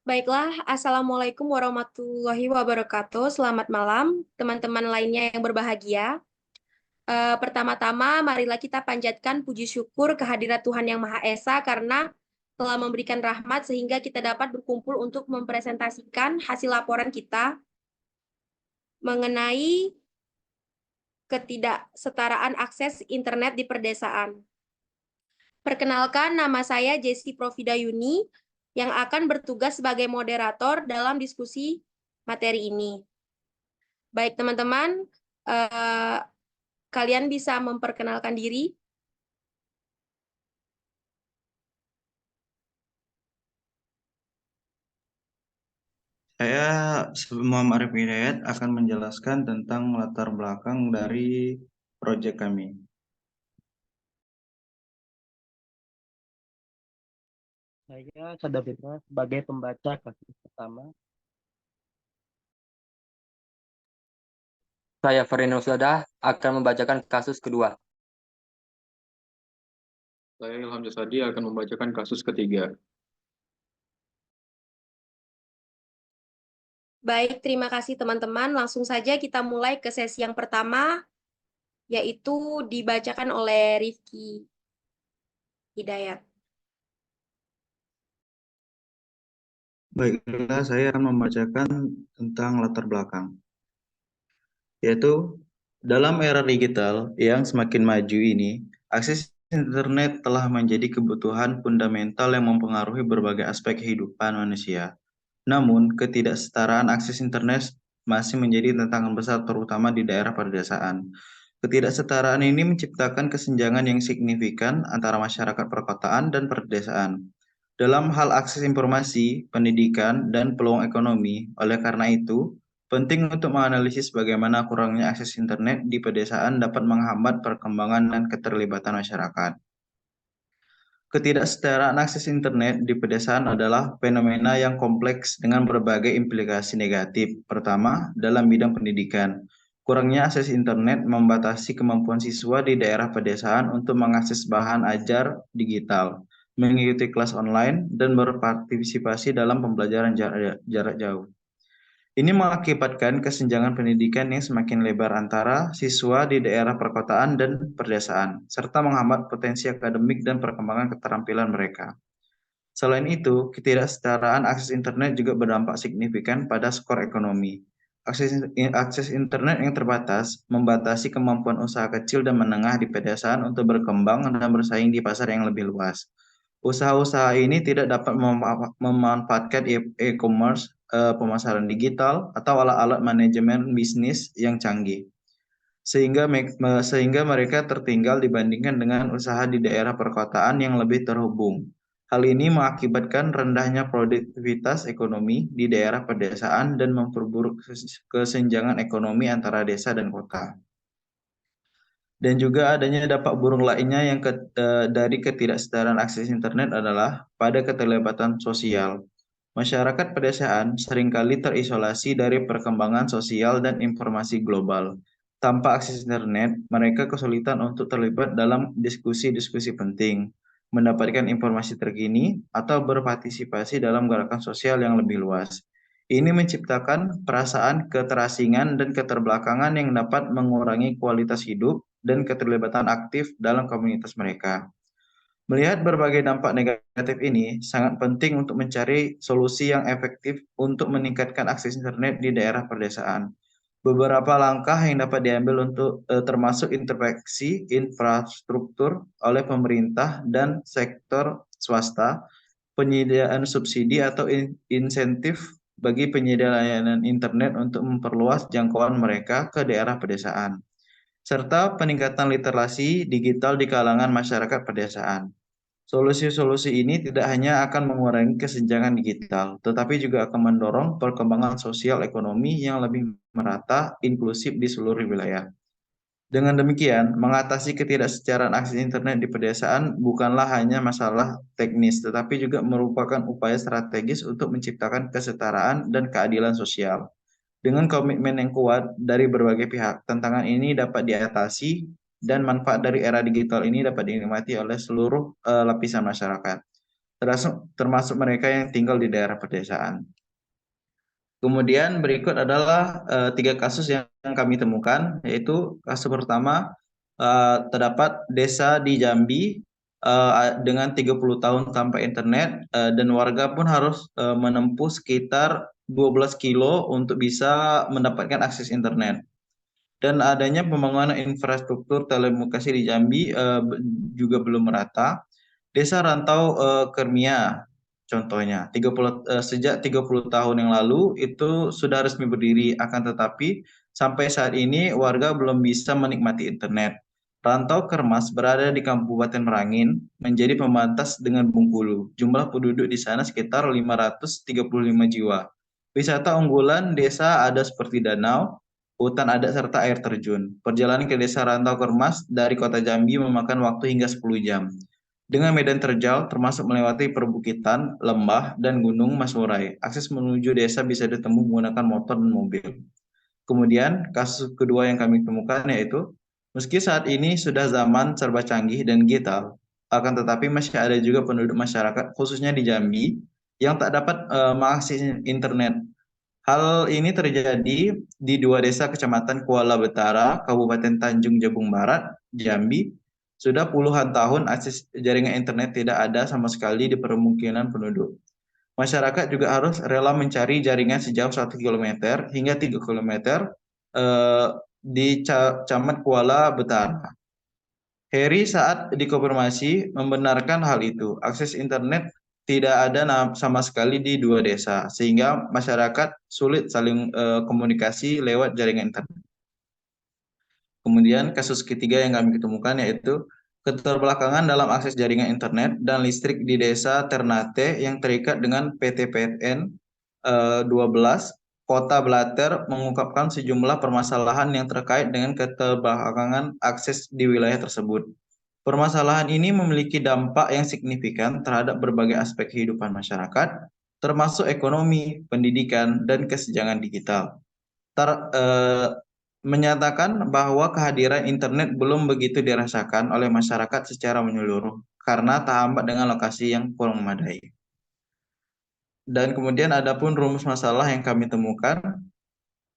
Baiklah, Assalamualaikum warahmatullahi wabarakatuh. Selamat malam, teman-teman lainnya yang berbahagia. Pertama-tama, marilah kita panjatkan puji syukur kehadirat Tuhan Yang Maha Esa karena telah memberikan rahmat sehingga kita dapat berkumpul untuk mempresentasikan hasil laporan kita mengenai ketidaksetaraan akses internet di pedesaan. Perkenalkan, nama saya Jessi Profida Yuni yang akan bertugas sebagai moderator dalam diskusi materi ini. Baik, teman-teman, eh, kalian bisa memperkenalkan diri. Saya Muhammad Arif Hidayat akan menjelaskan tentang latar belakang dari proyek kami. Saya Sadar Fitra sebagai pembaca kasus pertama. Saya Ferdinand Husyada akan membacakan kasus kedua. Saya Ilham Jasadi akan membacakan kasus ketiga. Baik, terima kasih teman-teman. Langsung saja kita mulai ke sesi yang pertama, yaitu dibacakan oleh Rifki Hidayat. Baiklah, saya akan membacakan tentang latar belakang, yaitu dalam era digital yang semakin maju ini, akses internet telah menjadi kebutuhan fundamental yang mempengaruhi berbagai aspek kehidupan manusia. Namun, ketidaksetaraan akses internet masih menjadi tantangan besar terutama di daerah pedesaan. Ketidaksetaraan ini menciptakan kesenjangan yang signifikan antara masyarakat perkotaan dan pedesaan. Dalam hal akses informasi, pendidikan, dan peluang ekonomi, oleh karena itu, penting untuk menganalisis bagaimana kurangnya akses internet di pedesaan dapat menghambat perkembangan dan keterlibatan masyarakat. Ketidaksetaraan akses internet di pedesaan adalah fenomena yang kompleks dengan berbagai implikasi negatif. Pertama, dalam bidang pendidikan. Kurangnya akses internet membatasi kemampuan siswa di daerah pedesaan untuk mengakses bahan ajar digital, mengikuti kelas online, dan berpartisipasi dalam pembelajaran jarak jauh. Ini mengakibatkan kesenjangan pendidikan yang semakin lebar antara siswa di daerah perkotaan dan pedesaan, serta menghambat potensi akademik dan perkembangan keterampilan mereka. Selain itu, ketidaksetaraan akses internet juga berdampak signifikan pada skor ekonomi. Akses internet yang terbatas membatasi kemampuan usaha kecil dan menengah di pedesaan untuk berkembang dan bersaing di pasar yang lebih luas. Usaha-usaha ini tidak dapat memanfaatkan e-commerce, pemasaran digital, atau alat-alat manajemen bisnis yang canggih, sehingga mereka tertinggal dibandingkan dengan usaha di daerah perkotaan yang lebih terhubung. Hal ini mengakibatkan rendahnya produktivitas ekonomi di daerah pedesaan dan memperburuk kesenjangan ekonomi antara desa dan kota. Dan juga adanya dampak buruk lainnya yang dari ketidaksetaraan akses internet adalah pada keterlibatan sosial. Masyarakat pedesaan seringkali terisolasi dari perkembangan sosial dan informasi global. Tanpa akses internet, mereka kesulitan untuk terlibat dalam diskusi-diskusi penting, mendapatkan informasi terkini, atau berpartisipasi dalam gerakan sosial yang lebih luas. Ini menciptakan perasaan keterasingan dan keterbelakangan yang dapat mengurangi kualitas hidup dan keterlibatan aktif dalam komunitas mereka. Melihat berbagai dampak negatif ini, sangat penting untuk mencari solusi yang efektif untuk meningkatkan akses internet di daerah pedesaan. Beberapa langkah yang dapat diambil untuk termasuk intervensi infrastruktur oleh pemerintah dan sektor swasta, penyediaan subsidi atau insentif bagi penyedia layanan internet untuk memperluas jangkauan mereka ke daerah pedesaan, serta peningkatan literasi digital di kalangan masyarakat pedesaan. Solusi-solusi ini tidak hanya akan mengurangi kesenjangan digital, tetapi juga akan mendorong perkembangan sosial ekonomi yang lebih merata, inklusif di seluruh wilayah. Dengan demikian, mengatasi ketidaksetaraan akses internet di pedesaan bukanlah hanya masalah teknis, tetapi juga merupakan upaya strategis untuk menciptakan kesetaraan dan keadilan sosial. Dengan komitmen yang kuat dari berbagai pihak, tantangan ini dapat diatasi dan manfaat dari era digital ini dapat dinikmati oleh seluruh lapisan masyarakat. termasuk mereka yang tinggal di daerah pedesaan. Kemudian berikut adalah 3 kasus yang kami temukan, yaitu kasus pertama, terdapat desa di Jambi dengan 30 tahun tanpa internet, dan warga pun harus menempuh sekitar 12 kilo untuk bisa mendapatkan akses internet. Dan adanya pembangunan infrastruktur telekomunikasi di Jambi juga belum merata. Desa Rantau Kermia contohnya, sejak 30 tahun yang lalu itu sudah resmi berdiri, akan tetapi sampai saat ini warga belum bisa menikmati internet. Rantau Kermas berada di Kabupaten Merangin, menjadi pembatas dengan Bengkulu. Jumlah penduduk di sana sekitar 535 jiwa. Wisata unggulan desa ada seperti danau, hutan adat serta air terjun. Perjalanan ke desa Rantau Kermas dari kota Jambi memakan waktu hingga 10 jam. Dengan medan terjal termasuk melewati perbukitan, lembah, dan gunung Masurai. Akses menuju desa bisa ditempuh menggunakan motor dan mobil. Kemudian kasus kedua yang kami temukan yaitu, meski saat ini sudah zaman serba canggih dan digital, akan tetapi masih ada juga penduduk masyarakat khususnya di Jambi yang tak dapat mengakses internet. Hal ini terjadi di 2 desa Kecamatan Kuala Betara, Kabupaten Tanjung Jabung Barat, Jambi. Sudah puluhan tahun akses jaringan internet tidak ada sama sekali di permukiman penduduk. Masyarakat juga harus rela mencari jaringan sejauh 1 km hingga 3 km di Camat Kuala Betara. Heri saat dikonfirmasi membenarkan hal itu. Akses internet tidak ada sama sekali di 2 desa, sehingga masyarakat sulit saling komunikasi lewat jaringan internet. Kemudian kasus ketiga yang kami ketemukan yaitu keterbelakangan dalam akses jaringan internet dan listrik di desa Ternate yang terikat dengan PT PLN 12 Kota Blater mengungkapkan sejumlah permasalahan yang terkait dengan keterbelakangan akses di wilayah tersebut. Permasalahan ini memiliki dampak yang signifikan terhadap berbagai aspek kehidupan masyarakat, termasuk ekonomi, pendidikan, dan kesenjangan digital. Menyatakan bahwa kehadiran internet belum begitu dirasakan oleh masyarakat secara menyeluruh karena terhambat dengan lokasi yang kurang memadai. Dan kemudian ada pun rumus masalah yang kami temukan,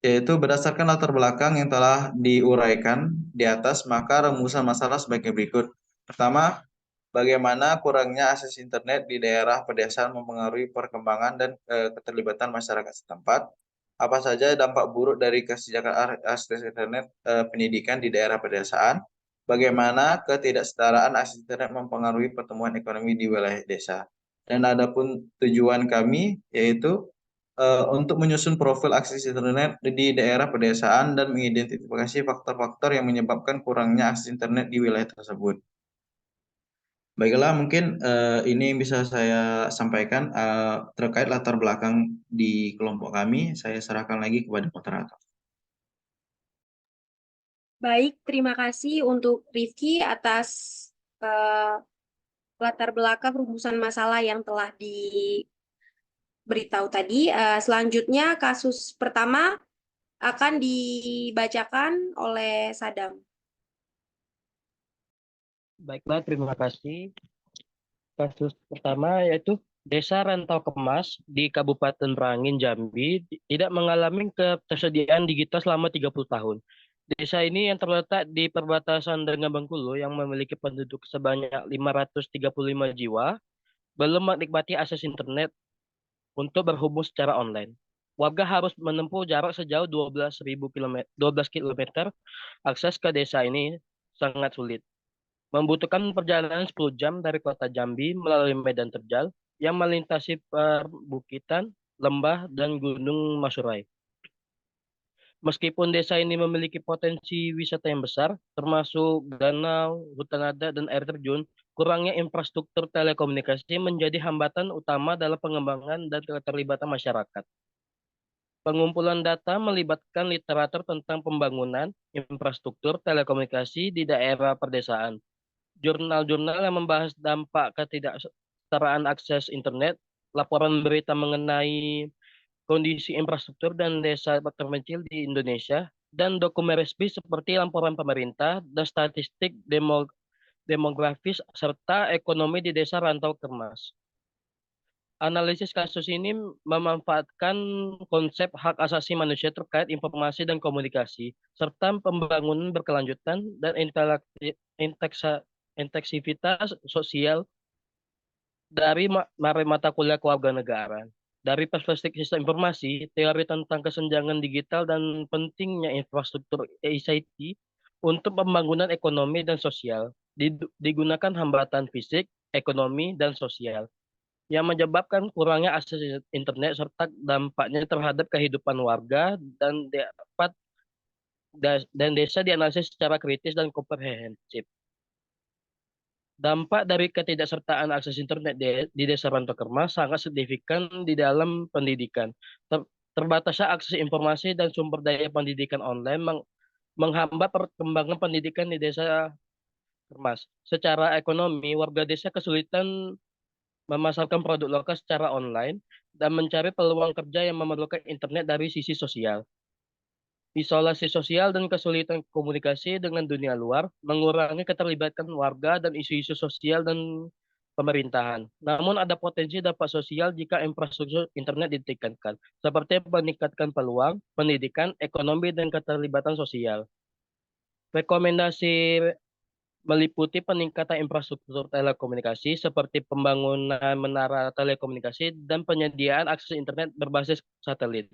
yaitu berdasarkan latar belakang yang telah diuraikan di atas, maka rumusan masalah sebagai berikut. Pertama, bagaimana kurangnya akses internet di daerah pedesaan mempengaruhi perkembangan dan keterlibatan masyarakat setempat. Apa saja dampak buruk dari kesejahteraan akses internet pendidikan di daerah pedesaan. Bagaimana ketidaksetaraan akses internet mempengaruhi pertumbuhan ekonomi di wilayah desa. Dan adapun tujuan kami yaitu untuk menyusun profil akses internet di daerah pedesaan dan mengidentifikasi faktor-faktor yang menyebabkan kurangnya akses internet di wilayah tersebut. Baiklah, mungkin ini yang bisa saya sampaikan terkait latar belakang di kelompok kami. Saya serahkan lagi kepada moderator. Baik, terima kasih untuk Rifki atas latar belakang rumusan masalah yang telah diberitahu tadi. Selanjutnya, kasus pertama akan dibacakan oleh Sadam. Baiklah, terima kasih. Kasus pertama yaitu Desa Rantau Kemas di Kabupaten Merangin, Jambi tidak mengalami ketersediaan digital selama 30 tahun. Desa ini yang terletak di perbatasan dengan Bengkulu yang memiliki penduduk sebanyak 535 jiwa belum menikmati akses internet untuk berhubung secara online. Warga harus menempuh jarak sejauh 12 km. Akses ke desa ini sangat sulit. Membutuhkan perjalanan 10 jam dari kota Jambi melalui medan terjal yang melintasi perbukitan, lembah, dan gunung Masurai. Meskipun desa ini memiliki potensi wisata yang besar, termasuk danau, hutan adat, dan air terjun, kurangnya infrastruktur telekomunikasi menjadi hambatan utama dalam pengembangan dan keterlibatan masyarakat. Pengumpulan data melibatkan literatur tentang pembangunan infrastruktur telekomunikasi di daerah pedesaan. Jurnal-jurnal yang membahas dampak ketidaksetaraan akses internet, laporan berita mengenai kondisi infrastruktur dan desa terpencil di Indonesia, dan dokumen resmi seperti laporan pemerintah dan statistik demografis serta ekonomi di desa Rantau Kermas. Analisis kasus ini memanfaatkan konsep hak asasi manusia terkait informasi dan komunikasi, serta pembangunan berkelanjutan dan intensivitas sosial dari mata kuliah kewarganegaraan. Dari perspektif sistem informasi, teori tentang kesenjangan digital dan pentingnya infrastruktur ICT untuk pembangunan ekonomi dan sosial digunakan hambatan fisik, ekonomi, dan sosial yang menyebabkan kurangnya akses internet serta dampaknya terhadap kehidupan warga dan desa dianalisis secara kritis dan komprehensif. Dampak dari ketidaksertaan akses internet di desa rantau kemas sangat signifikan di dalam pendidikan. Terbatasnya akses informasi dan sumber daya pendidikan online menghambat perkembangan pendidikan di desa kemas. Secara ekonomi, warga desa kesulitan memasarkan produk lokal secara online dan mencari peluang kerja yang memerlukan internet dari sisi sosial. Isolasi sosial dan kesulitan komunikasi dengan dunia luar mengurangi keterlibatan warga dan isu-isu sosial dan pemerintahan. Namun ada potensi dampak sosial jika infrastruktur internet ditingkatkan, seperti meningkatkan peluang, pendidikan, ekonomi, dan keterlibatan sosial. Rekomendasi meliputi peningkatan infrastruktur telekomunikasi seperti pembangunan menara telekomunikasi dan penyediaan akses internet berbasis satelit.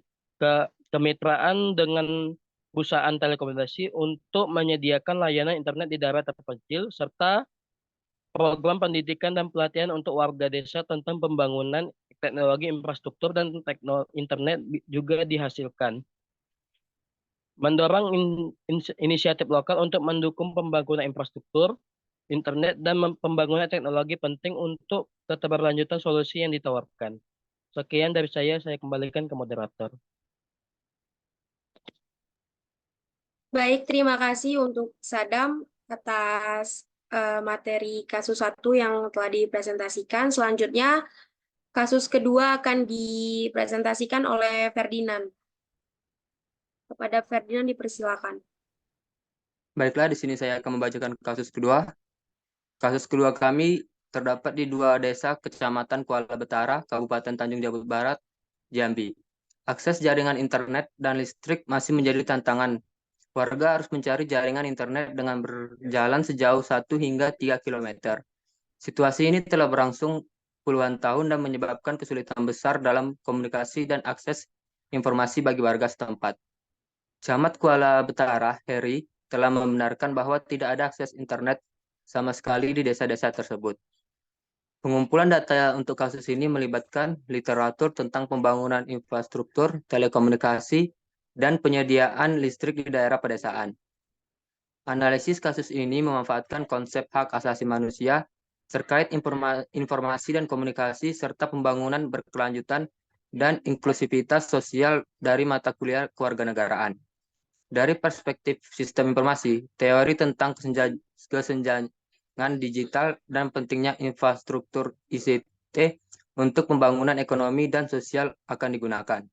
Kemitraan dengan perusahaan telekomunikasi untuk menyediakan layanan internet di daerah terpencil serta program pendidikan dan pelatihan untuk warga desa tentang pembangunan teknologi infrastruktur dan internet juga dihasilkan. Mendorong inisiatif lokal untuk mendukung pembangunan infrastruktur, internet, dan pembangunan teknologi penting untuk keberlanjutan solusi yang ditawarkan. Sekian dari saya kembalikan ke moderator. Baik, terima kasih untuk Sadam atas materi kasus 1 yang telah dipresentasikan. Selanjutnya, kasus kedua akan dipresentasikan oleh Ferdinand. Kepada Ferdinand dipersilakan. Baiklah, di sini saya akan membacakan kasus kedua. Kasus kedua kami terdapat di 2 desa Kecamatan Kuala Betara, Kabupaten Tanjung Jabung Barat, Jambi. Akses jaringan internet dan listrik masih menjadi tantangan. Warga harus mencari jaringan internet dengan berjalan sejauh 1 hingga 3 km. Situasi ini telah berlangsung puluhan tahun dan menyebabkan kesulitan besar dalam komunikasi dan akses informasi bagi warga setempat. Camat Kuala Betara, Heri, telah membenarkan bahwa tidak ada akses internet sama sekali di desa-desa tersebut. Pengumpulan data untuk kasus ini melibatkan literatur tentang pembangunan infrastruktur, telekomunikasi, dan penyediaan listrik di daerah pedesaan. Analisis kasus ini memanfaatkan konsep hak asasi manusia terkait informasi dan komunikasi serta pembangunan berkelanjutan dan inklusivitas sosial dari mata kuliah kewarganegaraan. Dari perspektif sistem informasi, teori tentang kesenjangan digital dan pentingnya infrastruktur ICT untuk pembangunan ekonomi dan sosial akan digunakan.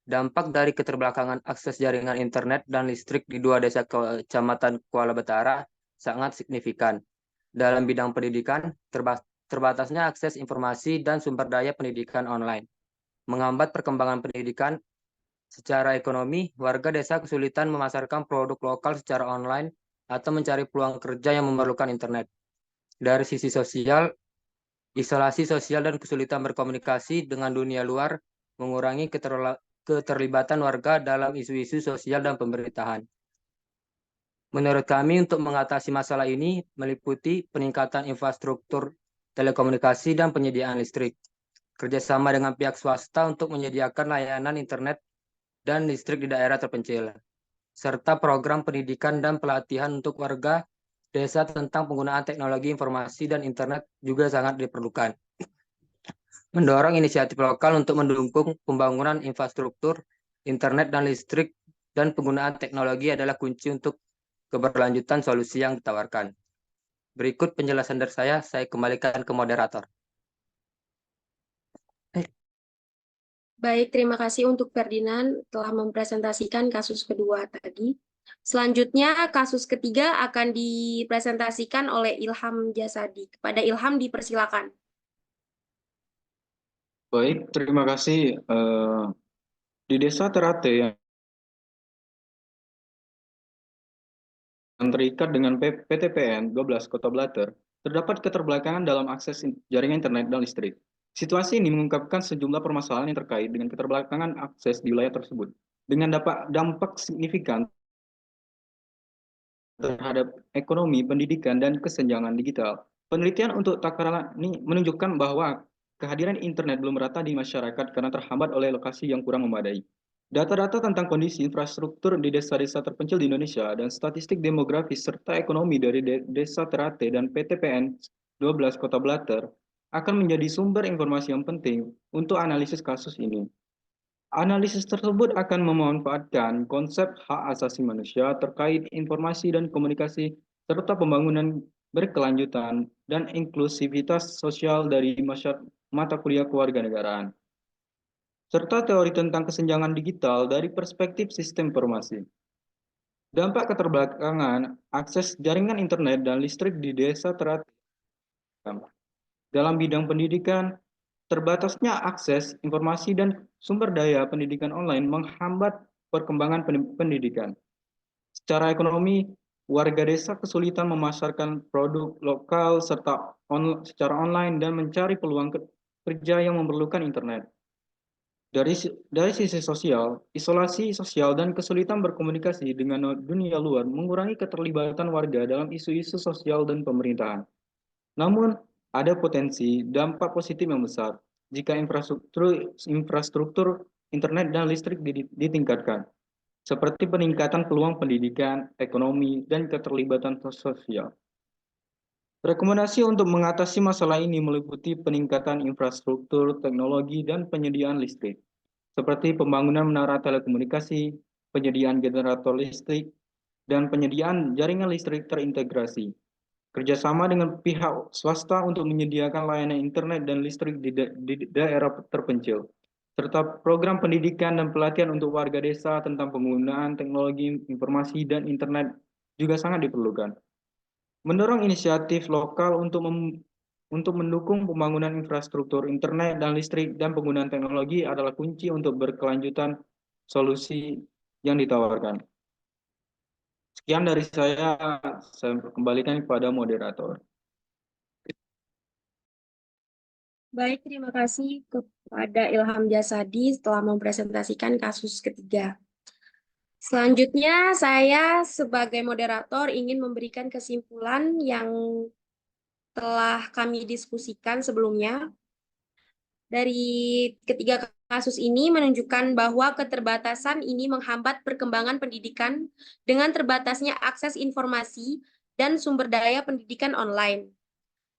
Dampak dari keterbelakangan akses jaringan internet dan listrik di 2 desa Kecamatan Kuala Betara sangat signifikan. Dalam bidang pendidikan, terbatasnya akses informasi dan sumber daya pendidikan online menghambat perkembangan pendidikan. Secara ekonomi, warga desa kesulitan memasarkan produk lokal secara online atau mencari peluang kerja yang memerlukan internet. Dari sisi sosial, isolasi sosial dan kesulitan berkomunikasi dengan dunia luar mengurangi keterlibatan warga dalam isu-isu sosial dan pemerintahan. Menurut kami, untuk mengatasi masalah ini meliputi peningkatan infrastruktur telekomunikasi dan penyediaan listrik, kerjasama dengan pihak swasta untuk menyediakan layanan internet dan listrik di daerah terpencil, serta program pendidikan dan pelatihan untuk warga desa tentang penggunaan teknologi informasi dan internet juga sangat diperlukan. Mendorong inisiatif lokal untuk mendukung pembangunan infrastruktur, internet dan listrik, dan penggunaan teknologi adalah kunci untuk keberlanjutan solusi yang ditawarkan. Berikut penjelasan dari saya kembalikan ke moderator. Baik, terima kasih untuk Ferdinand telah mempresentasikan kasus kedua tadi. Selanjutnya, kasus ketiga akan dipresentasikan oleh Ilham Jasadi. Kepada Ilham dipersilakan. Baik, terima kasih. Di Desa Terate yang terikat dengan PTPN 12 Kota Blater, terdapat keterbelakangan dalam akses jaringan internet dan listrik. Situasi ini mengungkapkan sejumlah permasalahan yang terkait dengan keterbelakangan akses di wilayah tersebut, dengan dampak signifikan terhadap ekonomi, pendidikan, dan kesenjangan digital. Penelitian untuk takaran ini menunjukkan bahwa kehadiran internet belum merata di masyarakat karena terhambat oleh lokasi yang kurang memadai. Data-data tentang kondisi infrastruktur di desa-desa terpencil di Indonesia dan statistik demografis serta ekonomi dari Desa Terate dan PTPN 12 Kota Blater akan menjadi sumber informasi yang penting untuk analisis kasus ini. Analisis tersebut akan memanfaatkan konsep hak asasi manusia terkait informasi dan komunikasi, serta pembangunan berkelanjutan dan inklusivitas sosial dari mata kuliah kewarganegaraan, serta teori tentang kesenjangan digital dari perspektif sistem informasi. Dampak keterbelakangan akses jaringan internet dan listrik di desa terancam. Dalam bidang pendidikan, terbatasnya akses informasi dan sumber daya pendidikan online menghambat perkembangan pendidikan. Secara ekonomi, warga desa kesulitan memasarkan produk lokal secara online dan mencari peluang kerja yang memerlukan internet. Dari sisi sosial, isolasi sosial dan kesulitan berkomunikasi dengan dunia luar mengurangi keterlibatan warga dalam isu-isu sosial dan pemerintahan. Namun, ada potensi dampak positif yang besar jika infrastruktur internet dan listrik ditingkatkan, seperti peningkatan peluang pendidikan, ekonomi, dan keterlibatan sosial. Rekomendasi untuk mengatasi masalah ini meliputi peningkatan infrastruktur, teknologi, dan penyediaan listrik, seperti pembangunan menara telekomunikasi, penyediaan generator listrik, dan penyediaan jaringan listrik terintegrasi. Kerjasama dengan pihak swasta untuk menyediakan layanan internet dan listrik di daerah terpencil, serta program pendidikan dan pelatihan untuk warga desa tentang penggunaan teknologi informasi dan internet juga sangat diperlukan. Mendorong inisiatif lokal untuk mendukung pembangunan infrastruktur internet dan listrik dan penggunaan teknologi adalah kunci untuk berkelanjutan solusi yang ditawarkan. Sekian dari saya kembalikan kepada moderator. Baik, terima kasih kepada Ilham Jasadi setelah mempresentasikan kasus ketiga. Selanjutnya, saya sebagai moderator ingin memberikan kesimpulan yang telah kami diskusikan sebelumnya. Dari ketiga kasus ini menunjukkan bahwa keterbatasan ini menghambat perkembangan pendidikan dengan terbatasnya akses informasi dan sumber daya pendidikan online,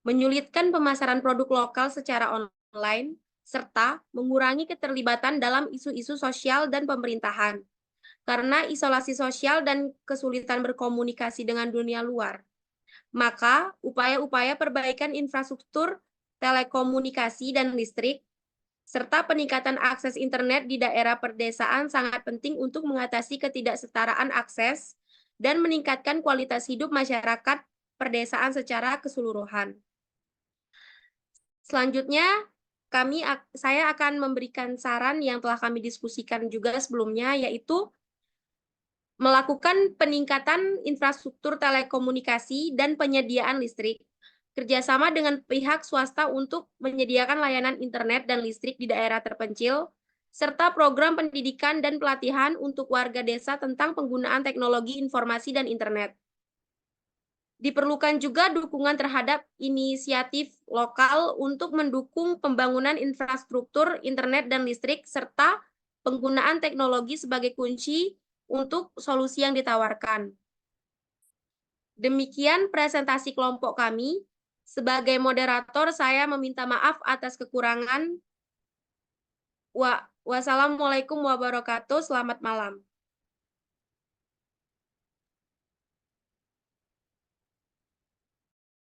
menyulitkan pemasaran produk lokal secara online, serta mengurangi keterlibatan dalam isu-isu sosial dan pemerintahan, karena isolasi sosial dan kesulitan berkomunikasi dengan dunia luar. Maka, upaya-upaya perbaikan infrastruktur telekomunikasi dan listrik, serta peningkatan akses internet di daerah perdesaan sangat penting untuk mengatasi ketidaksetaraan akses dan meningkatkan kualitas hidup masyarakat perdesaan secara keseluruhan. Selanjutnya, saya akan memberikan saran yang telah kami diskusikan juga sebelumnya, yaitu melakukan peningkatan infrastruktur telekomunikasi dan penyediaan listrik, kerjasama dengan pihak swasta untuk menyediakan layanan internet dan listrik di daerah terpencil, serta program pendidikan dan pelatihan untuk warga desa tentang penggunaan teknologi informasi dan internet. Diperlukan juga dukungan terhadap inisiatif lokal untuk mendukung pembangunan infrastruktur internet dan listrik, serta penggunaan teknologi sebagai kunci untuk solusi yang ditawarkan. Demikian presentasi kelompok kami. Sebagai moderator, saya meminta maaf atas kekurangan. Wassalamualaikum warahmatullahi wabarakatuh. Selamat malam.